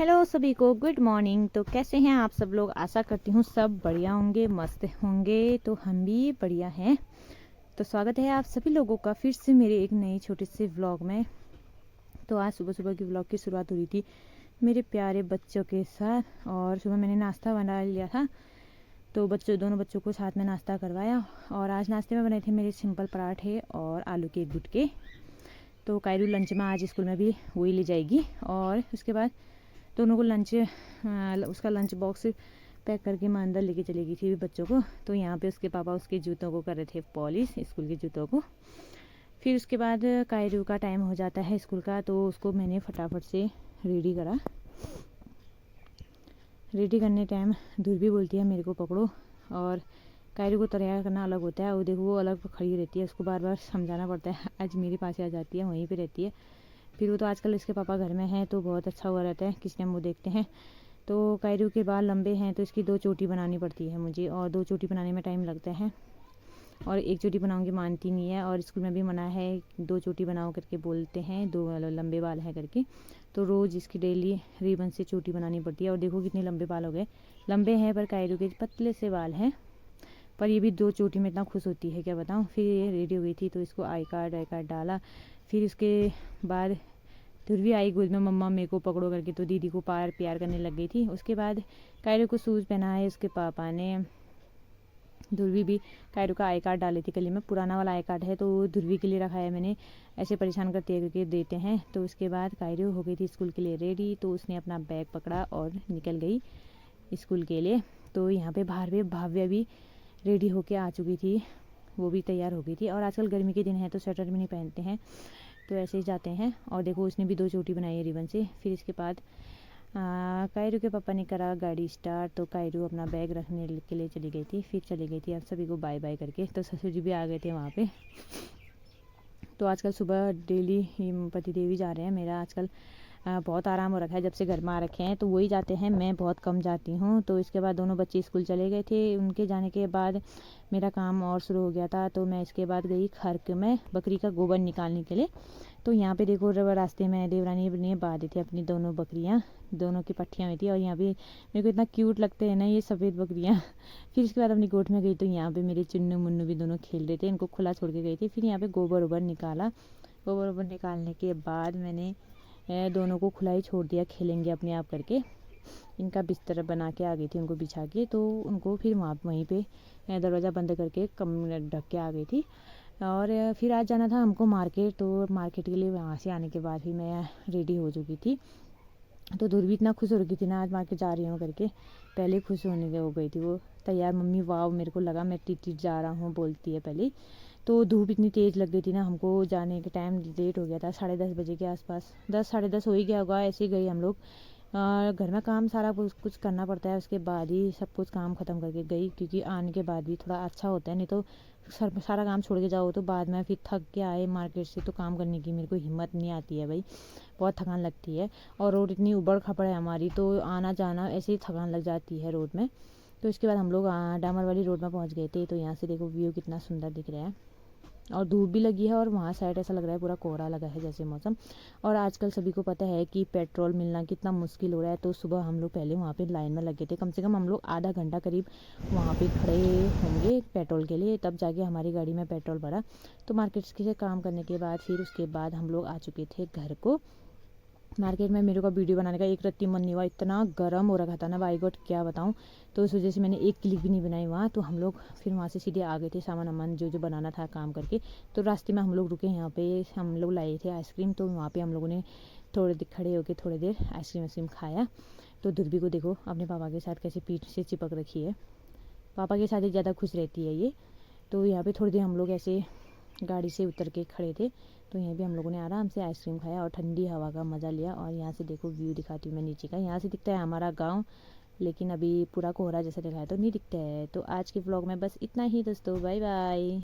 Hello सभी को, good morning. तो कैसे हैं आप सब लोग? आशा करती हूँ सब बढ़िया होंगे, मस्त होंगे। तो हम भी बढ़िया हैं। तो स्वागत है आप सभी लोगों का फिर से मेरे एक नए छोटे से व्लॉग में। तो आज सुबह सुबह की व्लॉग की शुरुआत हो रही थी मेरे प्यारे बच्चों के साथ। और सुबह मैंने नाश्ता बना लिया था, तो दोनों बच्चों को साथ में नाश्ता करवाया। और आज नाश्ते में बने थे मेरे सिंपल पराठे और आलू के गुटके। तो कायरू लंच में आज स्कूल में भी वही ले जाएगी। और उसके बाद दोनों को उसका लंच बॉक्स पैक करके मैं अंदर लेके चली गई थी बच्चों को। तो यहाँ पे उसके पापा उसके जूतों को कर रहे थे पॉलिश, स्कूल के जूतों को। फिर उसके बाद कायरू का टाइम हो जाता है स्कूल का, तो उसको मैंने फटाफट से रेडी करा। रेडी करने टाइम भी बोलती है मेरे को पकड़ो, और कायरू को तैयार करना अलग होता है। वो देखो वो अलग खड़ी रहती है, उसको बार बार समझाना पड़ता है। आज मेरे पास आ जाती है, वहीं पर रहती है। फिर वो तो आजकल इसके पापा घर में हैं तो बहुत अच्छा हुआ रहता है, किस टाइम वो देखते हैं। तो कायरू के बाल लंबे हैं तो इसकी 2 चोटी बनानी पड़ती है मुझे, और 2 चोटी बनाने में टाइम लगता है। और 1 चोटी बनाऊंगी मानती नहीं है, और स्कूल में भी मना है 2 चोटी बनाओ करके बोलते हैं, 2 लंबे बाल हैं करके। तो रोज़ इसकी डेली रिबन से चोटी बनानी पड़ती है। और देखो कितने लंबे बाल हो गए। लंबे हैं पर कायरू के पतले से बाल हैं, पर ये भी 2 चोटी में इतना खुश होती है क्या बताऊँ। फिर ये रेडी हो गई थी तो इसको आई कार्ड डाला। फिर उसके बाद ध्रुवी आई गोद में, मम्मा मेरे को पकड़ो करके, तो दीदी को प्यार करने लग गई थी। उसके बाद कायरू को शूज़ पहनाए उसके पापा ने। ध्रुवी भी कायरू का आई कार्ड डाली थी गले में, पुराना वाला आई कार्ड है तो ध्रुवी के लिए रखा है मैंने, ऐसे परेशान करते करके देते हैं। तो उसके बाद कायरू हो गई थी स्कूल के लिए रेडी, तो उसने अपना बैग पकड़ा और निकल गई स्कूल के लिए। तो यहाँ पे बाहर भी भाव्या भी रेडी होके आ चुकी थी, वो भी तैयार हो गई थी। और आजकल गर्मी के दिन है तो स्वेटर भी नहीं पहनते हैं, तो ऐसे ही जाते हैं। और देखो उसने भी 2 चोटी बनाई है रिबन से। फिर इसके बाद कायरू के पापा ने करा गाड़ी स्टार्ट, तो कायरू अपना बैग रखने के लिए चली गई थी। फिर चली गई थी आप सभी को बाय बाय करके। तो ससुर जी भी आ गए थे वहाँ पे। तो आजकल सुबह डेली पति देवी जा रहे हैं। मेरा आजकल बहुत आराम हो रखा है, जब से घर में आ रखे हैं तो वही जाते हैं, मैं बहुत कम जाती हूँ। तो इसके बाद दोनों बच्चे स्कूल चले गए थे, उनके जाने के बाद मेरा काम और शुरू हो गया था। तो मैं इसके बाद गई खर्क में बकरी का गोबर निकालने के लिए। तो यहाँ पे देखो रास्ते में देवरानी ने बांधी थी अपनी दोनों बकरियाँ, दोनों की पट्टियाँ हुई थी। और यहाँ पे मेरे को इतना क्यूट लगते हैं ना ये सफ़ेद बकरियाँ। फिर इसके बाद अपनी गोठ में गई तो यहाँ पे मेरे चुन्नू मुन्नू भी दोनों खेल रहे थे, इनको खुला छोड़ के गई थी। फिर यहाँ पे गोबर ओबर निकाला। गोबर ओबर निकालने के बाद मैंने दोनों को खुला ही छोड़ दिया, खेलेंगे अपने आप करके। इनका बिस्तर बना के आ गई थी उनको बिछा के, तो उनको फिर वहीं पे दरवाज़ा बंद करके कमरे ढक के आ गई थी। और फिर आज जाना था हमको मार्केट, तो मार्केट के लिए वहाँ से आने के बाद ही मैं रेडी हो चुकी थी। तो ध्रुवी इतना खुश हो रही थी ना, आज मार्केट जा रही हूँ करके, पहले खुश होने के हो गई थी वो तैयार। मम्मी वाह, मेरे को लगा मैं टीटी जा रहा हूँ बोलती है पहले। तो धूप इतनी तेज़ लग गई थी ना, हमको जाने के टाइम लेट हो गया था, 10:30 बजे के आसपास, 10 साढ़े 10 हो ही गया होगा। ऐसे ही गए हम लोग। घर में काम सारा कुछ करना पड़ता है, उसके बाद ही सब कुछ काम ख़त्म करके गई, क्योंकि आने के बाद भी थोड़ा अच्छा होता है। नहीं तो सारा काम छोड़ के जाओ तो बाद में फिर थक के आए मार्केट से तो काम करने की मेरे को हिम्मत नहीं आती है भाई, बहुत थकान लगती है। और रोड इतनी उबड़ खपड़ है हमारी, तो आना जाना ऐसे ही थकान लग जाती है रोड में। तो इसके बाद हम लोग डामर वाली रोड में पहुंच गए थे। तो यहाँ से देखो व्यू कितना सुंदर दिख रहा है, और धूप भी लगी है, और वहाँ साइड ऐसा लग रहा है पूरा कोहरा लगा है जैसे मौसम। और आजकल सभी को पता है कि पेट्रोल मिलना कितना मुश्किल हो रहा है। तो सुबह हम लोग पहले वहाँ पे लाइन में लगे थे, कम से कम हम लोग आधा घंटा करीब वहाँ पे खड़े होंगे पेट्रोल के लिए, तब जाके हमारी गाड़ी में पेट्रोल भरा। तो मार्केट से काम करने के बाद फिर उसके बाद हम लोग आ चुके थे घर को। मार्केट में मेरे को वीडियो बनाने का एक रत्ती मन नहीं हुआ, इतना गर्म हो रखा था ना बाई गॉड क्या बताऊँ। तो इस वजह से मैंने एक क्लिप भी नहीं बनाई वहाँ। तो हम लोग फिर वहाँ से सीधे आ गए थे सामान वामान जो बनाना था काम करके। तो रास्ते में हम लोग रुके, यहाँ पे हम लोग लाए थे आइसक्रीम, तो वहाँ पे हम लोगों ने खड़े होकर थोड़ी देर आइसक्रीम खाया। तो ध्रुवी को देखो अपने पापा के साथ कैसे पीठ से चिपक रखी है, पापा के साथ ही ज़्यादा खुश रहती है ये। तो यहाँ पे थोड़ी देर हम लोग ऐसे गाड़ी से उतर के खड़े थे। तो यहाँ भी हम लोगों ने आराम से आइसक्रीम खाया और ठंडी हवा का मज़ा लिया। और यहाँ से देखो व्यू दिखाती हूँ मैं नीचे का, यहाँ से दिखता है हमारा गांव, लेकिन अभी पूरा कोहरा जैसा दिखाया तो नहीं दिखता है। तो आज के व्लॉग में बस इतना ही दोस्तों, बाय बाय।